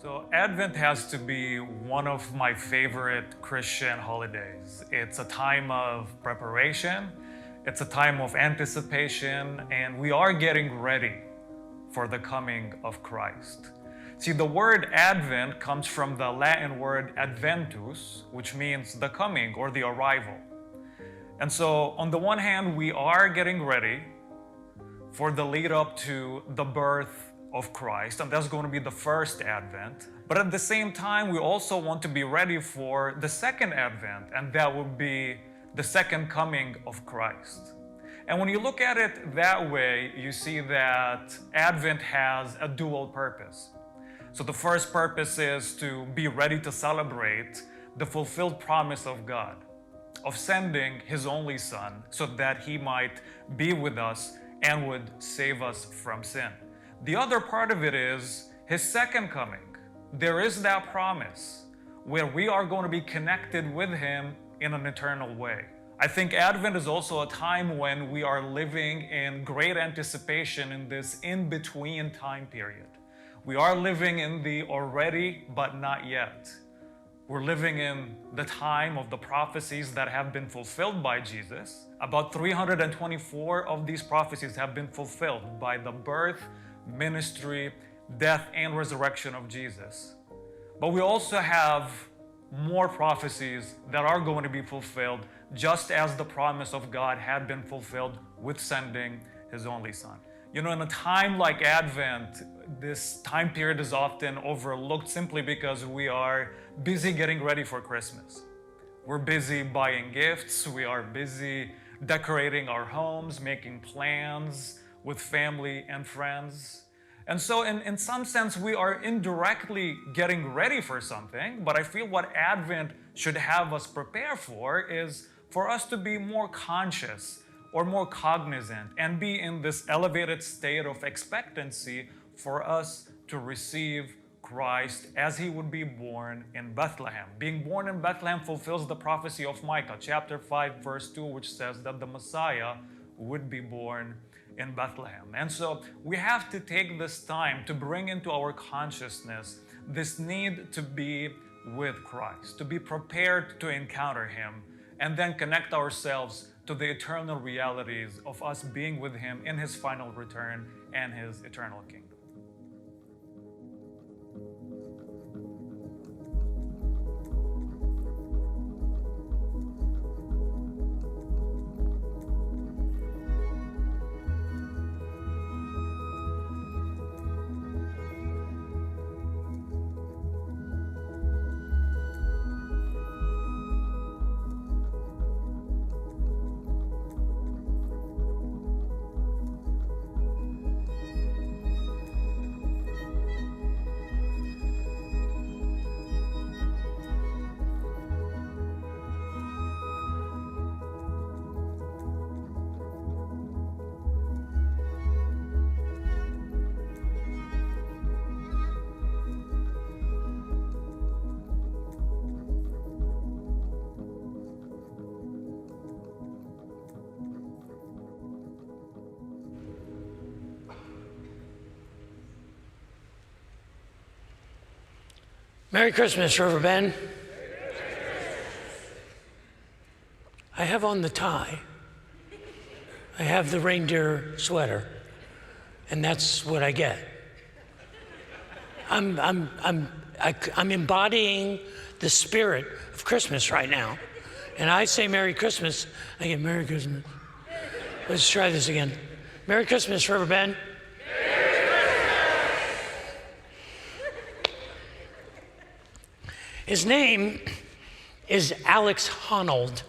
So Advent has to be one of my favorite Christian holidays. It's a time of preparation, it's a time of anticipation, and we are getting ready for the coming of Christ. See, the word Advent comes from the Latin word adventus, which means the coming or the arrival. And so on the one hand, we are getting ready for the lead up to the birth of Christ, and that's going to be the first Advent. But at the same time, we also want to be ready for the second Advent, and that would be the second coming of Christ. And when you look at it that way, you see that Advent has a dual purpose. So the first purpose is to be ready to celebrate the fulfilled promise of God, of sending His only Son so that He might be with us and would save us from sin. The other part of it is His second coming. There is that promise where we are going to be connected with Him in an eternal way. I think Advent is also a time when we are living in great anticipation in this in-between time period. We are living in the already but not yet. We're living in the time of the prophecies that have been fulfilled by Jesus. About 324 of these prophecies have been fulfilled by the birth, ministry, death, and resurrection of Jesus. But we also have more prophecies that are going to be fulfilled, just as the promise of God had been fulfilled with sending His only Son. You know, in a time like Advent, this time period is often overlooked simply because we are busy getting ready for Christmas. We're busy buying gifts, we are busy decorating our homes, making plans with family and friends. And so in some sense, we are indirectly getting ready for something, but I feel what Advent should have us prepare for is for us to be more conscious or more cognizant and be in this elevated state of expectancy for us to receive Christ as He would be born in Bethlehem. Being born in Bethlehem fulfills the prophecy of Micah, chapter 5, verse 2, which says that the Messiah would be born in Bethlehem. And so we have to take this time to bring into our consciousness this need to be with Christ, to be prepared to encounter Him, and then connect ourselves to the eternal realities of us being with Him in His final return and His eternal kingdom. Merry Christmas, Riverbend. I have on the tie. I have the reindeer sweater, and that's what I get. I'm embodying the spirit of Christmas right now, and I say Merry Christmas. I get Merry Christmas. Let's try this again. Merry Christmas, Riverbend. His name is Alex Honnold.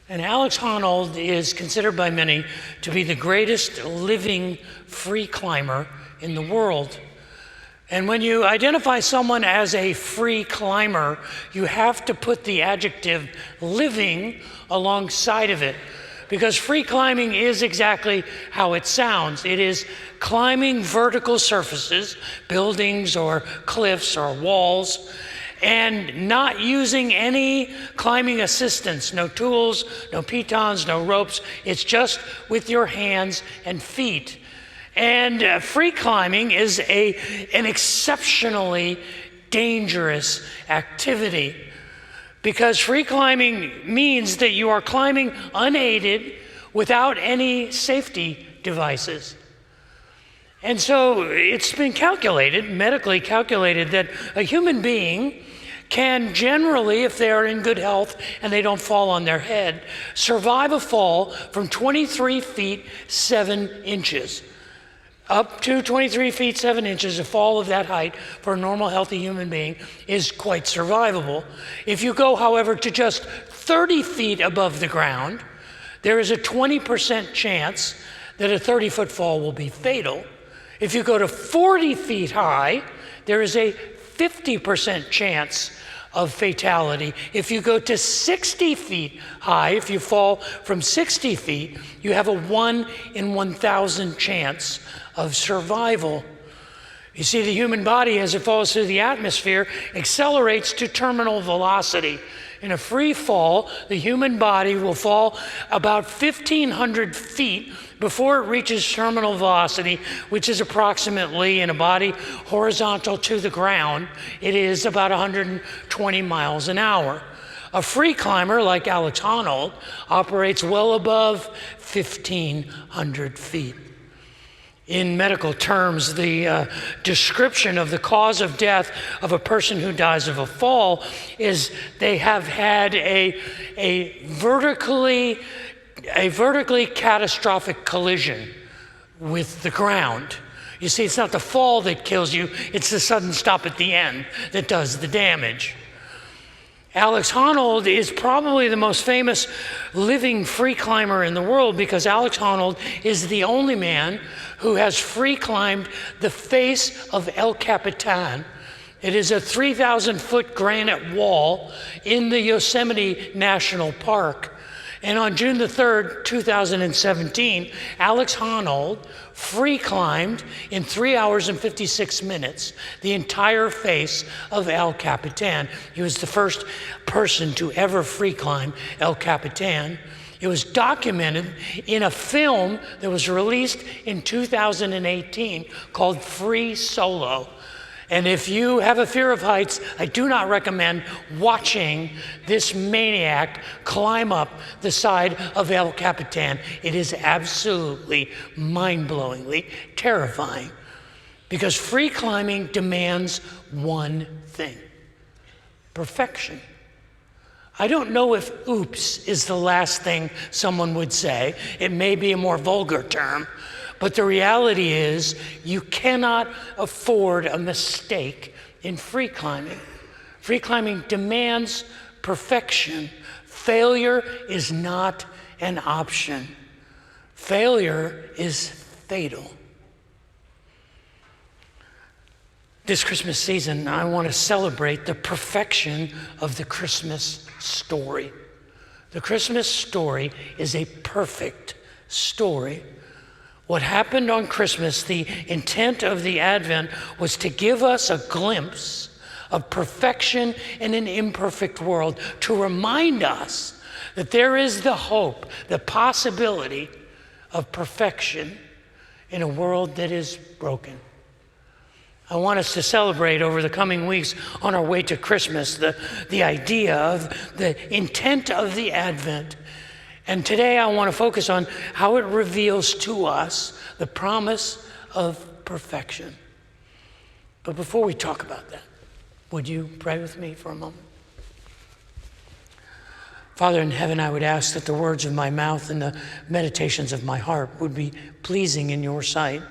And Alex Honnold is considered by many to be the greatest living free climber in the world. And when you identify someone as a free climber, you have to put the adjective living alongside of it. Because free climbing is exactly how it sounds. It is climbing vertical surfaces, buildings or cliffs or walls, and not using any climbing assistance, no tools, no pitons, no ropes. It's just with your hands and feet. And free climbing is an exceptionally dangerous activity, because free climbing means that you are climbing unaided without any safety devices. And so it's been calculated, medically calculated, that a human being can generally, if they are in good health and they don't fall on their head, survive a fall from 23 feet 7 inches. Up to 23 feet 7 inches, a fall of that height for a normal, healthy human being is quite survivable. If you go, however, to just 30 feet above the ground, there is a 20% chance that a 30-foot fall will be fatal. If you go to 40 feet high, there is a 50% chance of fatality. If you go to 60 feet high, if you fall from 60 feet, you have a 1 in 1,000 chance of survival. You see, the human body, as it falls through the atmosphere, accelerates to terminal velocity. In a free fall, the human body will fall about 1,500 feet before it reaches terminal velocity, which is approximately, in a body horizontal to the ground, it is about 120 miles an hour. A free climber like Alex Honnold operates well above 1,500 feet. In medical terms, the description of the cause of death of a person who dies of a fall is they have had a vertically catastrophic collision with the ground. You see, it's not the fall that kills you, it's the sudden stop at the end that does the damage. Alex Honnold is probably the most famous living free climber in the world, because Alex Honnold is the only man who has free climbed the face of El Capitan. It is a 3,000-foot granite wall in the Yosemite National Park. And on June the 3rd, 2017, Alex Honnold free climbed in 3 hours and 56 minutes the entire face of El Capitan. He was the first person to ever free climb El Capitan. It was documented in a film that was released in 2018 called Free Solo. And if you have a fear of heights, I do not recommend watching this maniac climb up the side of El Capitan. It is absolutely mind-blowingly terrifying, because free climbing demands one thing: perfection. I don't know if oops is the last thing someone would say. It may be a more vulgar term. But the reality is, you cannot afford a mistake in free climbing. Free climbing demands perfection. Failure is not an option. Failure is fatal. This Christmas season, I want to celebrate the perfection of the Christmas story. The Christmas story is a perfect story. What happened on Christmas, the intent of the Advent, was to give us a glimpse of perfection in an imperfect world, to remind us that there is the hope, the possibility of perfection in a world that is broken. I want us to celebrate over the coming weeks on our way to Christmas the idea of the intent of the Advent. And today I want to focus on how it reveals to us the promise of perfection. But before we talk about that, would you pray with me for a moment? Father in heaven, I would ask that the words of my mouth and the meditations of my heart would be pleasing in your sight,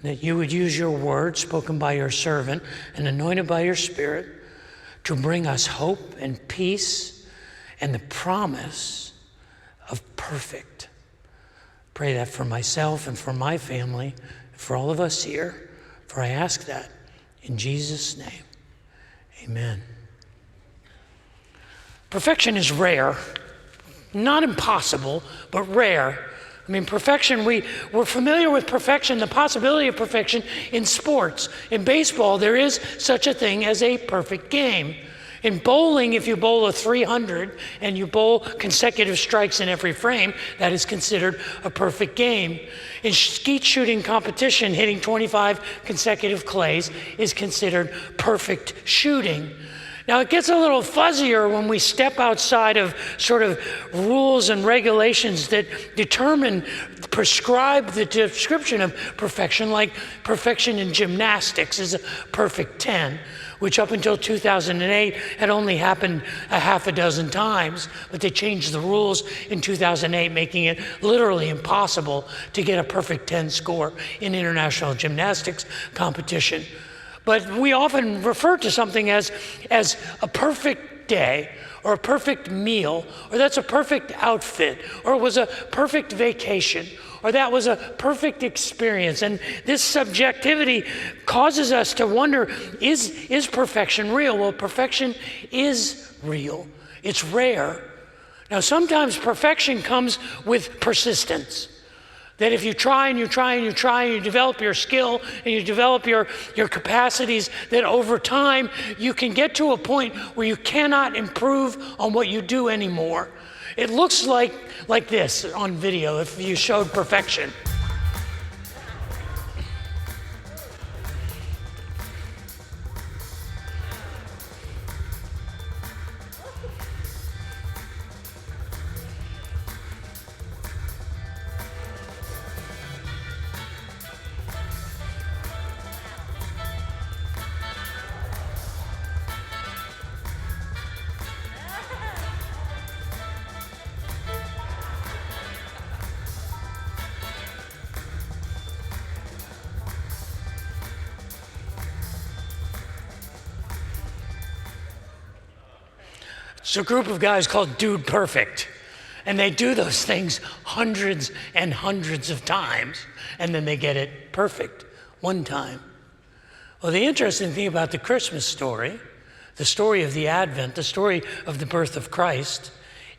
that you would use your word spoken by your servant and anointed by your Spirit to bring us hope and peace and the promise of perfect. Pray that for myself and for my family, for all of us here, for I ask that in Jesus' name. Amen. Perfection is rare, not impossible, but rare. I mean, perfection, we're familiar with perfection, the possibility of perfection in sports. In baseball, there is such a thing as a perfect game. In bowling, if you bowl a 300 and you bowl consecutive strikes in every frame, that is considered a perfect game. In skeet shooting competition, hitting 25 consecutive clays is considered perfect shooting. Now, it gets a little fuzzier when we step outside of sort of rules and regulations that prescribe the description of perfection, like perfection in gymnastics is a perfect 10, which up until 2008 had only happened a half a dozen times, but they changed the rules in 2008, making it literally impossible to get a perfect 10 score in international gymnastics competition. But we often refer to something as a perfect day, or a perfect meal, or that's a perfect outfit, or it was a perfect vacation, or that was a perfect experience. And this subjectivity causes us to wonder, is perfection real? Well, perfection is real. It's rare. Now, sometimes perfection comes with persistence. That if you try and you try and you try and you develop your skill and you develop your capacities, that over time you can get to a point where you cannot improve on what you do anymore. It looks like this on video if you showed perfection. It's a group of guys called Dude Perfect, and they do those things hundreds and hundreds of times, and then they get it perfect one time. Well, the interesting thing about the Christmas story, the story of the Advent, the story of the birth of Christ,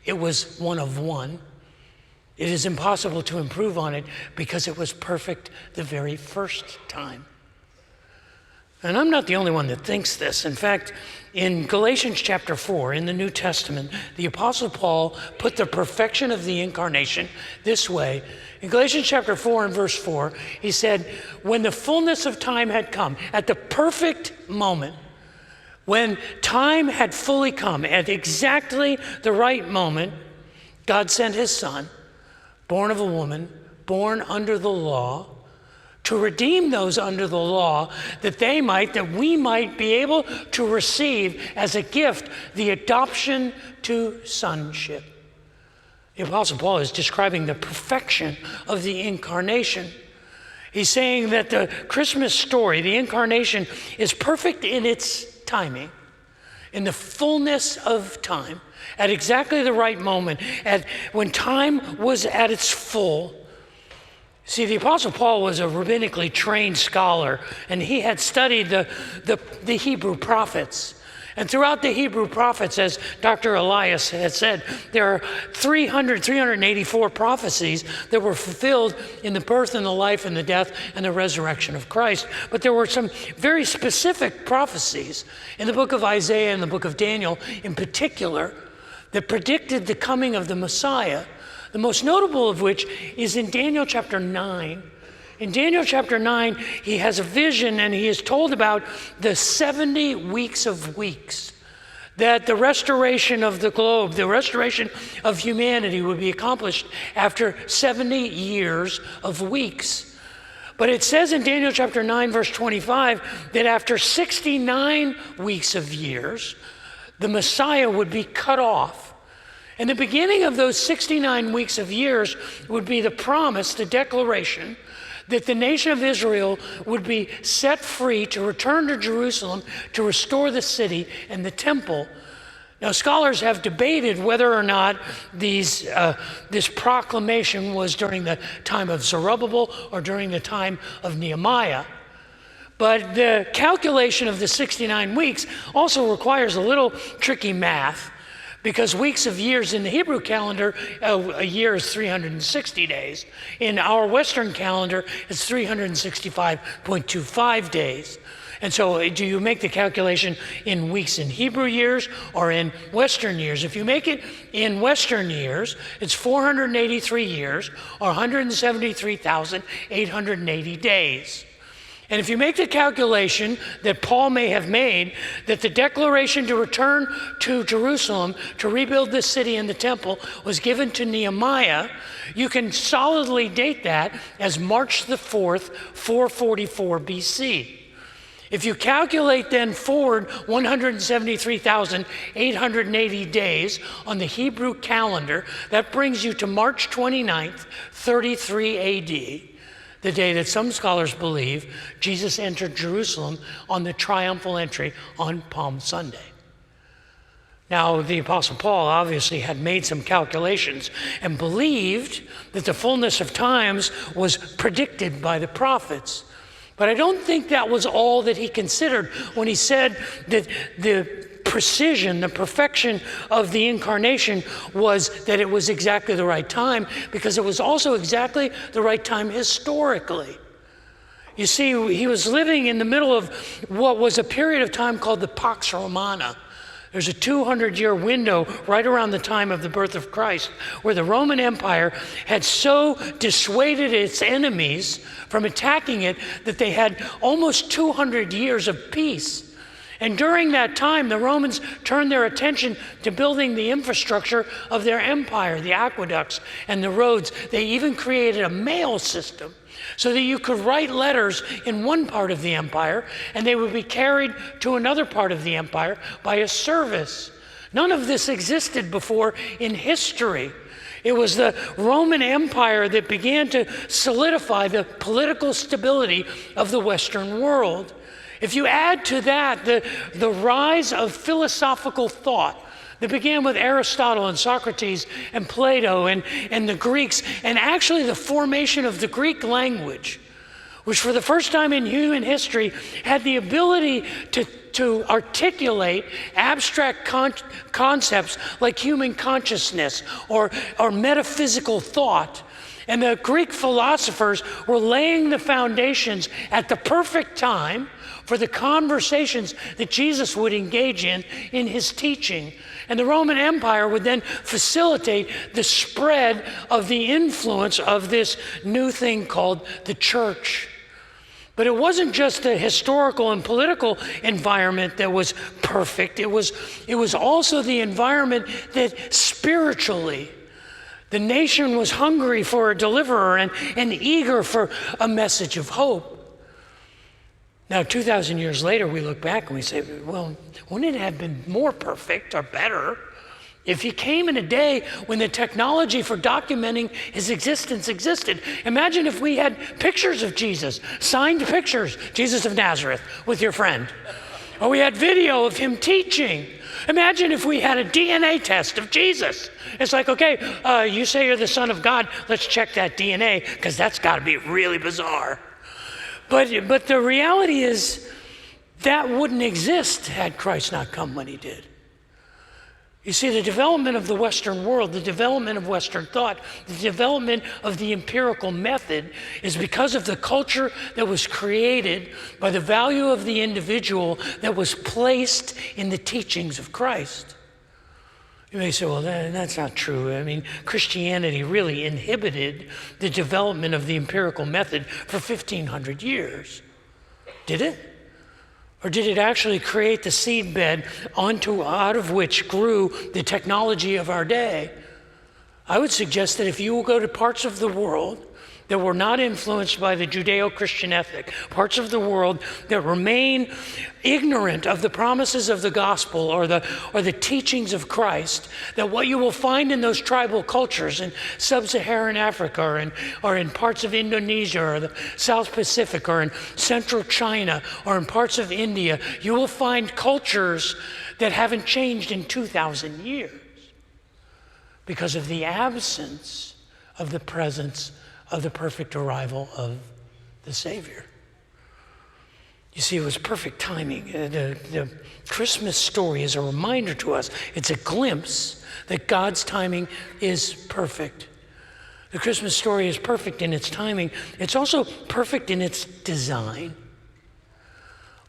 it was one of one. It is impossible to improve on it because it was perfect the very first time. And I'm not the only one that thinks this. In fact, in Galatians chapter 4, in the New Testament, the Apostle Paul put the perfection of the incarnation this way. In Galatians chapter 4 and verse 4, he said, when the fullness of time had come, at the perfect moment, when time had fully come, at exactly the right moment, God sent his Son, born of a woman, born under the law, to redeem those under the law, that we might be able to receive as a gift the adoption to sonship. The Apostle Paul is describing the perfection of the incarnation. He's saying that the Christmas story, the incarnation, is perfect in its timing, in the fullness of time, at exactly the right moment, when time was at its full. See, the Apostle Paul was a rabbinically trained scholar, and he had studied the Hebrew prophets. And throughout the Hebrew prophets, as Dr. Elias had said, there are 384 prophecies that were fulfilled in the birth and the life and the death and the resurrection of Christ. But there were some very specific prophecies in the book of Isaiah and the book of Daniel in particular that predicted the coming of the Messiah. The most notable of which is in Daniel chapter 9. In Daniel chapter 9, he has a vision and he is told about the 70 weeks of weeks, that the restoration of the globe, the restoration of humanity would be accomplished after 70 years of weeks. But it says in Daniel chapter 9, verse 25, that after 69 weeks of years, the Messiah would be cut off. And the beginning of those 69 weeks of years would be the promise, the declaration, that the nation of Israel would be set free to return to Jerusalem to restore the city and the temple. Now, scholars have debated whether or not this proclamation was during the time of Zerubbabel or during the time of Nehemiah. But the calculation of the 69 weeks also requires a little tricky math, because weeks of years in the Hebrew calendar, a year is 360 days. In our Western calendar, it's 365.25 days. And so do you make the calculation in weeks in Hebrew years or in Western years? If you make it in Western years, it's 483 years or 173,880 days. And if you make the calculation that Paul may have made, that the declaration to return to Jerusalem to rebuild the city and the temple was given to Nehemiah, you can solidly date that as March the 4th, 444 BC. If you calculate then forward 173,880 days on the Hebrew calendar, that brings you to March 29th, 33 AD, the day that some scholars believe Jesus entered Jerusalem on the triumphal entry on Palm Sunday. Now, the Apostle Paul obviously had made some calculations and believed that the fullness of times was predicted by the prophets. But I don't think that was all that he considered when he said that the precision, the perfection of the incarnation was that it was exactly the right time, because it was also exactly the right time historically. You see, he was living in the middle of what was a period of time called the Pax Romana. There's a 200-year window right around the time of the birth of Christ where the Roman Empire had so dissuaded its enemies from attacking it that they had almost 200 years of peace. And during that time, the Romans turned their attention to building the infrastructure of their empire, the aqueducts and the roads. They even created a mail system so that you could write letters in one part of the empire and they would be carried to another part of the empire by a service. None of this existed before in history. It was the Roman Empire that began to solidify the political stability of the Western world. If you add to that the rise of philosophical thought that began with Aristotle and Socrates and Plato and the Greeks, and actually the formation of the Greek language, which for the first time in human history had the ability to articulate abstract concepts like human consciousness or metaphysical thought. And the Greek philosophers were laying the foundations at the perfect time for the conversations that Jesus would engage in his teaching. And the Roman Empire would then facilitate the spread of the influence of this new thing called the church. But it wasn't just the historical and political environment that was perfect. It was also the environment that spiritually the nation was hungry for a deliverer and eager for a message of hope. Now, 2,000 years later, we look back and we say, well, wouldn't it have been more perfect or better if he came in a day when the technology for documenting his existence existed? Imagine if we had pictures of Jesus, signed pictures, Jesus of Nazareth, with your friend. Or we had video of him teaching. Imagine if we had a DNA test of Jesus. It's like, okay, you say you're the Son of God, let's check that DNA, because that's got to be really bizarre. But the reality is that wouldn't exist had Christ not come when he did. You see, the development of the Western world, the development of Western thought, the development of the empirical method is because of the culture that was created by the value of the individual that was placed in the teachings of Christ. You may say, well, that's not true. I mean, Christianity really inhibited the development of the empirical method for 1,500 years. Did it? Or did it actually create the seedbed out of which grew the technology of our day? I would suggest that if you will go to parts of the world that were not influenced by the Judeo-Christian ethic, parts of the world that remain ignorant of the promises of the gospel or the teachings of Christ, that what you will find in those tribal cultures in sub-Saharan Africa or in parts of Indonesia or the South Pacific or in central China or in parts of India, you will find cultures that haven't changed in 2,000 years because of the absence of the presence of the perfect arrival of the Savior. You see, it was perfect timing. The Christmas story is a reminder to us. It's a glimpse that God's timing is perfect. The Christmas story is perfect in its timing. It's also perfect in its design.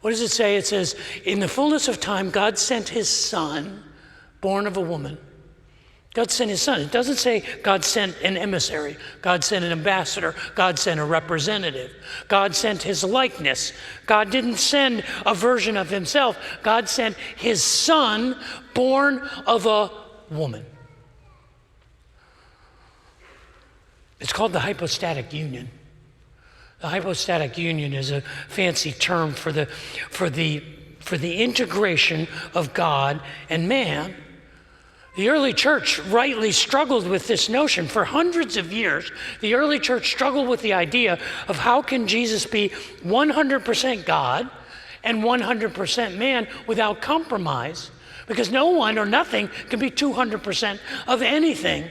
What does it say? It says, in the fullness of time, God sent his son, born of a woman. God sent his son. It doesn't say God sent an emissary. God sent an ambassador. God sent a representative. God sent his likeness. God didn't send a version of himself. God sent his son, born of a woman. It's called the hypostatic union. The hypostatic union is a fancy term for the integration of God and man. The early church rightly struggled with this notion. For hundreds of years, the early church struggled with the idea of how can Jesus be 100% God and 100% man without compromise? Because no one or nothing can be 200% of anything.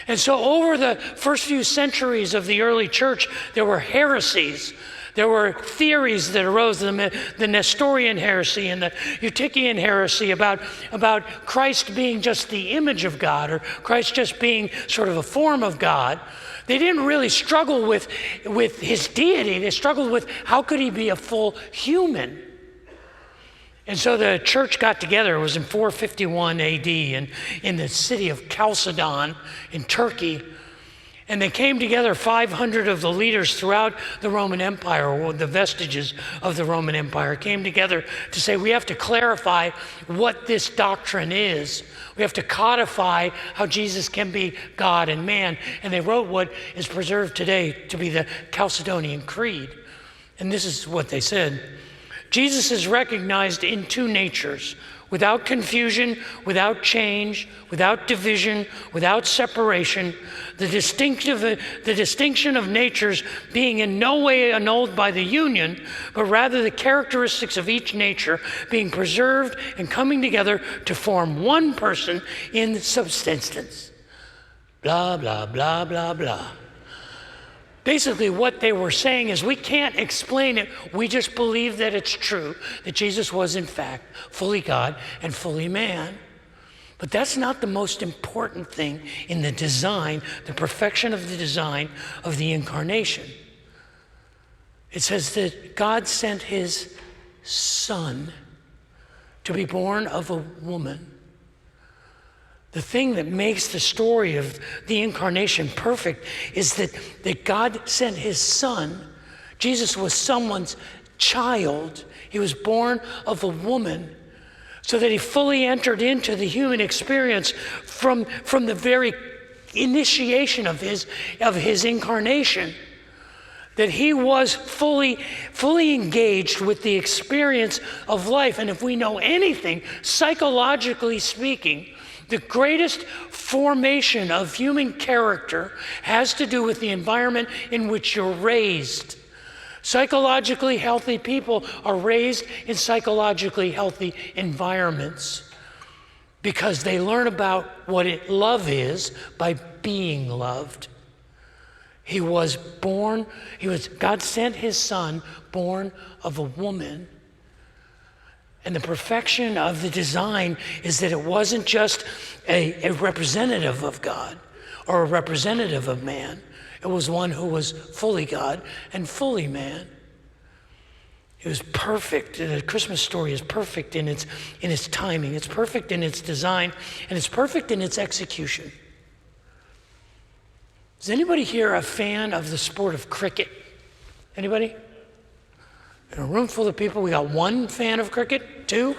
And so over the first few centuries of the early church, there were heresies. There were theories that arose, the Nestorian heresy and the Eutychian heresy about Christ being just the image of God, or Christ just being sort of a form of God. They didn't really struggle with his deity. They struggled with how could he be a full human. And so the church got together. It was in 451 AD in the city of Chalcedon in Turkey. And they came together, 500 of the leaders throughout the Roman Empire, or the vestiges of the Roman Empire, came together to say, we have to clarify what this doctrine is. We have to codify how Jesus can be God and man. And they wrote what is preserved today to be the Chalcedonian Creed. And this is what they said. Jesus is recognized in two natures, without confusion, without change, without division, without separation, the distinction of natures being in no way annulled by the union, but rather the characteristics of each nature being preserved and coming together to form one person in subsistence. Blah, blah, blah, blah, blah. Basically, what they were saying is we can't explain it. We just believe that it's true, that Jesus was, in fact, fully God and fully man. But that's not the most important thing in the design, the perfection of the design of the incarnation. It says that God sent his son to be born of a woman. The thing that makes the story of the incarnation perfect is that God sent his son. Jesus was someone's child. He was born of a woman, so that he fully entered into the human experience from the very initiation of his incarnation. That he was fully engaged with the experience of life. And if we know anything, psychologically speaking, the greatest formation of human character has to do with the environment in which you're raised. Psychologically healthy people are raised in psychologically healthy environments because they learn about what love is by being loved. God sent his son born of a woman. And the perfection of the design is that it wasn't just a representative of God or a representative of man. It was one who was fully God and fully man. It was perfect. The Christmas story is perfect in its timing. It's perfect in its design, and it's perfect in its execution. Is anybody here a fan of the sport of cricket? Anybody? In a room full of people, we got one fan of cricket? Two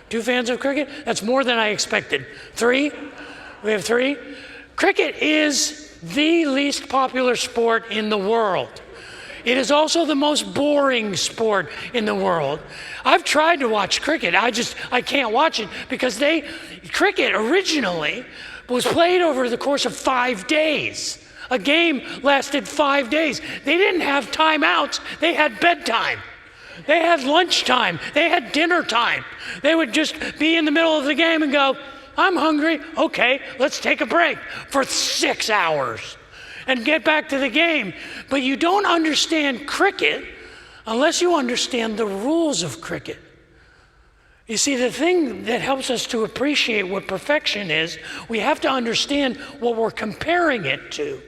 fans of cricket? That's more than I expected. 3? We have 3? Cricket is the least popular sport in the world. It is also the most boring sport in the world. I've tried to watch cricket. I can't watch it because cricket originally was played over the course of 5 days. A game lasted 5 days. They didn't have timeouts. They had bedtime. They had lunchtime. They had dinner time. They would just be in the middle of the game and go, I'm hungry. Okay, let's take a break for 6 hours and get back to the game. But you don't understand cricket unless you understand the rules of cricket. You see, the thing that helps us to appreciate what perfection is, we have to understand what we're comparing it to.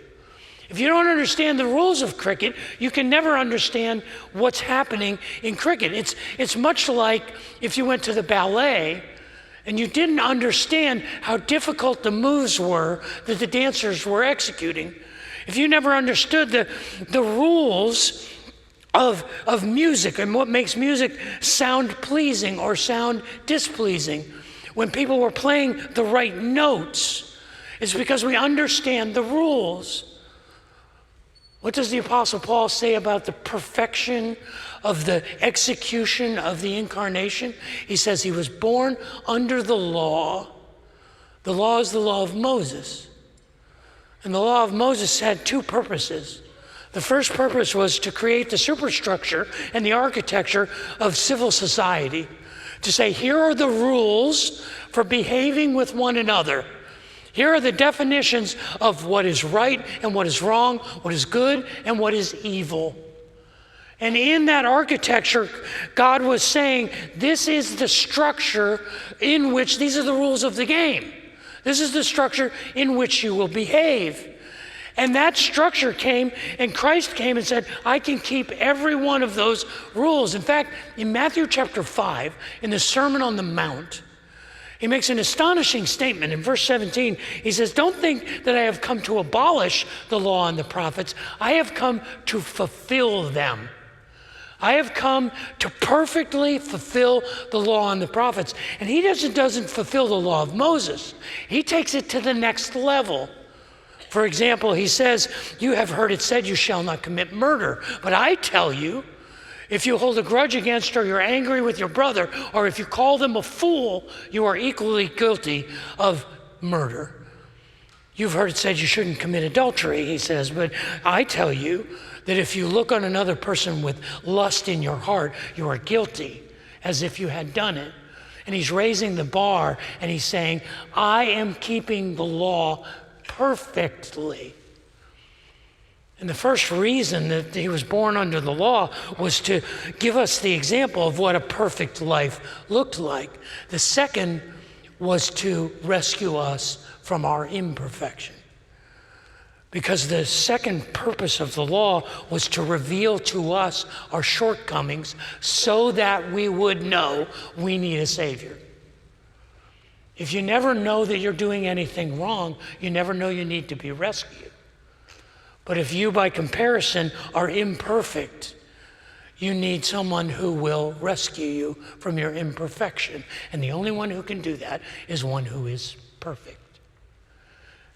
If you don't understand the rules of cricket, you can never understand what's happening in cricket. It's much like if you went to the ballet and you didn't understand how difficult the moves were that the dancers were executing. If you never understood the rules of music and what makes music sound pleasing or sound displeasing, when people were playing the right notes, it's because we understand the rules. What does the Apostle Paul say about the perfection of the execution of the incarnation? He says he was born under the law. The law is the law of Moses. And the law of Moses had two purposes. The first purpose was to create the superstructure and the architecture of civil society, to say, here are the rules for behaving with one another. Here are the definitions of what is right and what is wrong, what is good and what is evil. And in that architecture, God was saying, this is the structure in which, these are the rules of the game. This is the structure in which you will behave. And that structure came, and Christ came and said, I can keep every one of those rules. In fact, in Matthew chapter 5, in the Sermon on the Mount, he makes an astonishing statement in verse 17. He says, don't think that I have come to abolish the law and the prophets. I have come to fulfill them. I have come to perfectly fulfill the law and the prophets. And he doesn't fulfill the law of Moses. He takes it to the next level. For example, he says, you have heard it said, you shall not commit murder. But I tell you, if you hold a grudge against or you're angry with your brother, or if you call them a fool, you are equally guilty of murder. You've heard it said you shouldn't commit adultery, he says, but I tell you that if you look on another person with lust in your heart, you are guilty as if you had done it. And he's raising the bar and he's saying, I am keeping the law perfectly. And the first reason that he was born under the law was to give us the example of what a perfect life looked like. The second was to rescue us from our imperfection. Because the second purpose of the law was to reveal to us our shortcomings so that we would know we need a Savior. If you never know that you're doing anything wrong, you never know you need to be rescued. But if you, by comparison, are imperfect, you need someone who will rescue you from your imperfection. And the only one who can do that is one who is perfect.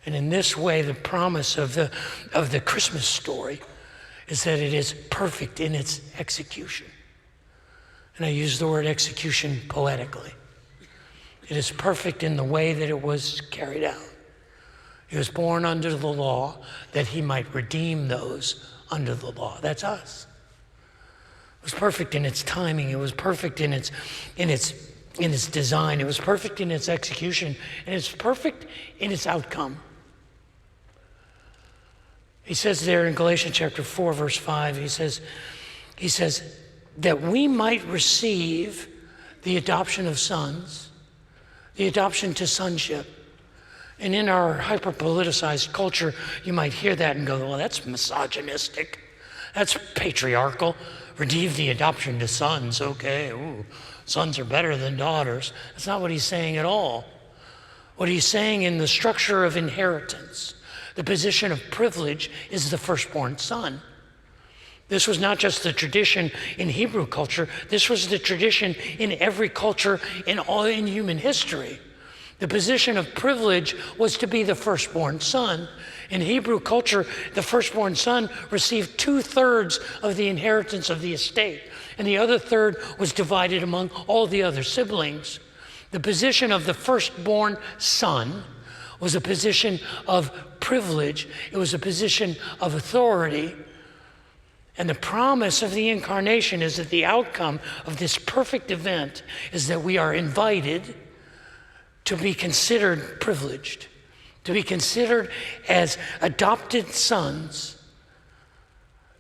And in this way, the promise of the Christmas story is that it is perfect in its execution. And I use the word execution poetically. It is perfect in the way that it was carried out. He was born under the law that he might redeem those under the law. That's us. It was perfect in its timing. It was perfect in its design. It was perfect in its execution. And it's perfect in its outcome. He says there in Galatians chapter 4, verse 5, he says that we might receive the adoption of sons, the adoption to sonship. And in our hyper-politicized culture, you might hear that and go, well, that's misogynistic. That's patriarchal. Receive the adoption to sons, okay. Ooh, sons are better than daughters. That's not what he's saying at all. What he's saying in the structure of inheritance, the position of privilege is the firstborn son. This was not just the tradition in Hebrew culture. This was the tradition in every culture in human history. The position of privilege was to be the firstborn son. In Hebrew culture, the firstborn son received 2/3 of the inheritance of the estate, and the other third was divided among all the other siblings. The position of the firstborn son was a position of privilege. It was a position of authority. And the promise of the incarnation is that the outcome of this perfect event is that we are invited to be considered privileged, to be considered as adopted sons.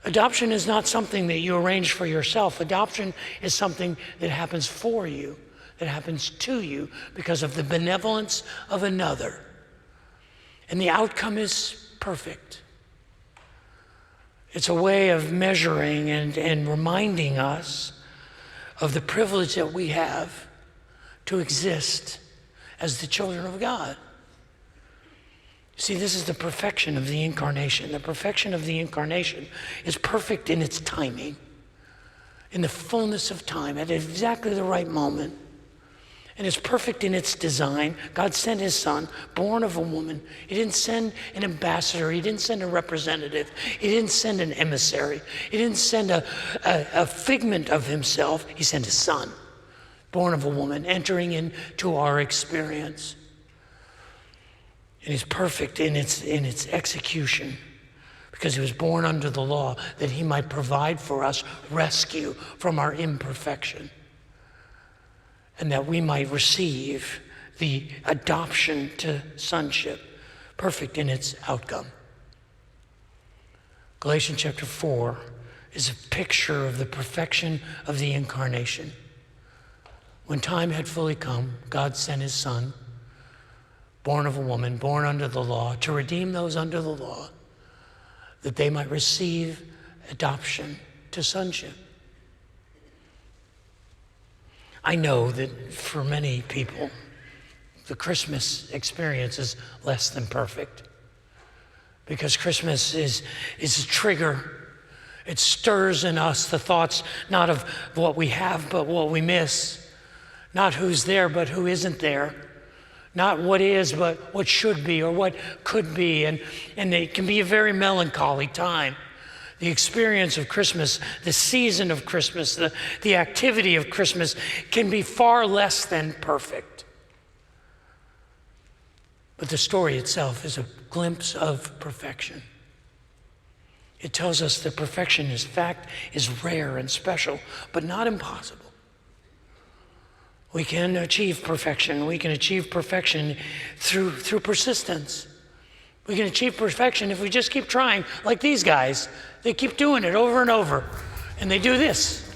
Adoption is not something that you arrange for yourself. Adoption is something that happens for you, that happens to you because of the benevolence of another. And the outcome is perfect. It's a way of measuring and reminding us of the privilege that we have to exist as the children of God. See, this is the perfection of the incarnation. The perfection of the incarnation is perfect in its timing, in the fullness of time, at exactly the right moment. And it's perfect in its design. God sent his son, born of a woman. He didn't send an ambassador. He didn't send a representative. He didn't send an emissary. He didn't send a figment of himself. He sent his son, born of a woman, entering into our experience. And he's perfect in its execution, because he was born under the law, that he might provide for us rescue from our imperfection, and that we might receive the adoption to sonship, perfect in its outcome. Galatians chapter 4 is a picture of the perfection of the incarnation. When time had fully come, God sent his son, born of a woman, born under the law, to redeem those under the law, that they might receive adoption to sonship. I know that for many people, the Christmas experience is less than perfect, because Christmas is a trigger. It stirs in us the thoughts not of what we have, but what we miss. Not who's there, but who isn't there. Not what is, but what should be or what could be. And it can be a very melancholy time. The experience of Christmas, the season of Christmas, the activity of Christmas can be far less than perfect. But the story itself is a glimpse of perfection. It tells us that perfection, in fact, is rare and special, but not impossible. We can achieve perfection. We can achieve perfection through persistence. We can achieve perfection if we just keep trying, like these guys. They keep doing it over and over. And they do this,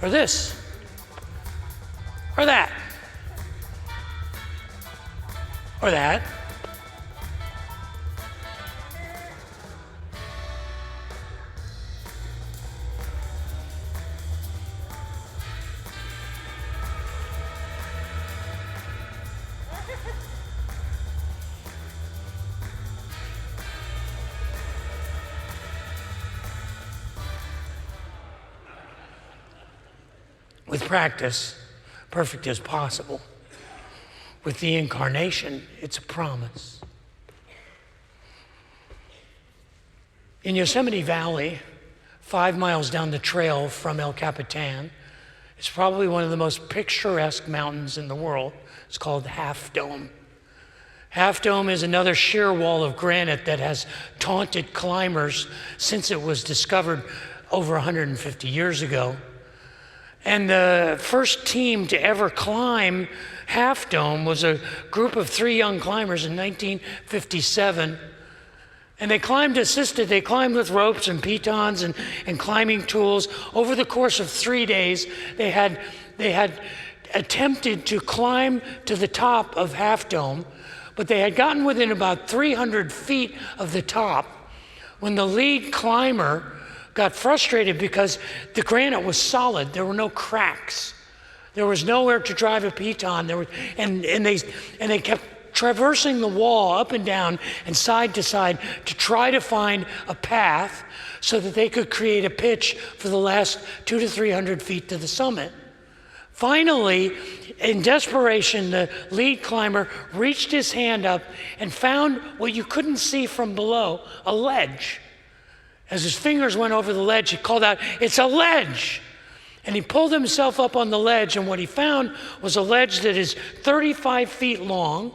or this, or that, or that. With practice, perfect is possible. With the incarnation, it's a promise. In Yosemite Valley, 5 miles down the trail from El Capitan, it's probably one of the most picturesque mountains in the world. It's called Half Dome. Half Dome is another sheer wall of granite that has taunted climbers since it was discovered over 150 years ago. And the first team to ever climb Half Dome was a group of 3 young climbers in 1957. And they climbed assisted. They climbed with ropes and pitons and climbing tools. Over the course of 3 days, they had attempted to climb to the top of Half Dome, but they had gotten within about 300 feet of the top when the lead climber got frustrated because the granite was solid. There were no cracks. There was nowhere to drive a piton. And they kept traversing the wall up and down and side to side to try to find a path so that they could create a pitch for the last 200 to 300 feet to the summit. Finally, in desperation, the lead climber reached his hand up and found what you couldn't see from below, a ledge. As his fingers went over the ledge, he called out, "It's a ledge!" And he pulled himself up on the ledge, and what he found was a ledge that is 35 feet long,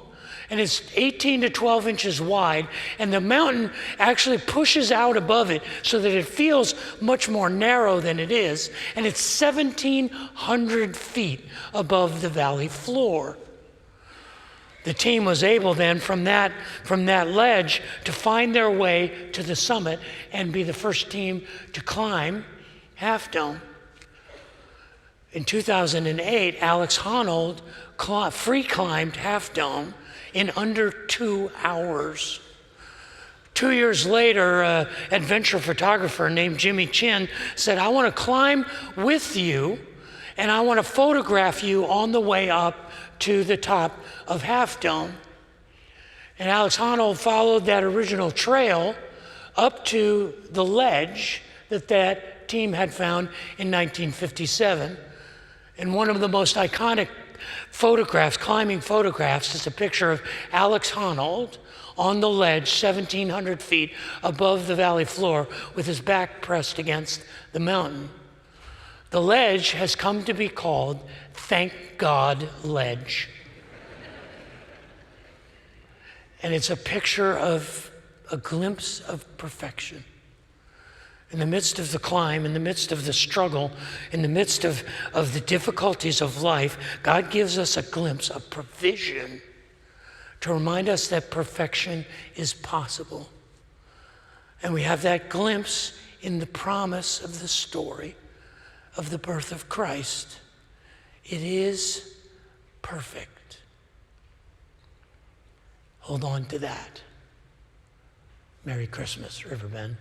and it's 18 to 12 inches wide, and the mountain actually pushes out above it so that it feels much more narrow than it is, and it's 1,700 feet above the valley floor. The team was able then from that ledge to find their way to the summit and be the first team to climb Half Dome. In 2008, Alex Honnold free climbed Half Dome in under 2 hours. 2 years later, an adventure photographer named Jimmy Chin said, I want to climb with you and I want to photograph you on the way up to the top of Half Dome. And Alex Honnold followed that original trail up to the ledge that team had found in 1957. And one of the most iconic photographs, climbing photographs, is a picture of Alex Honnold on the ledge 1,700 feet above the valley floor with his back pressed against the mountain. The ledge has come to be called Thank God Ledge. And it's a picture of a glimpse of perfection. In the midst of the climb, in the midst of the struggle, in the midst of the difficulties of life, God gives us a glimpse of provision to remind us that perfection is possible. And we have that glimpse in the promise of the story of the birth of Christ. It is perfect. Hold on to that. Merry Christmas, Riverbend.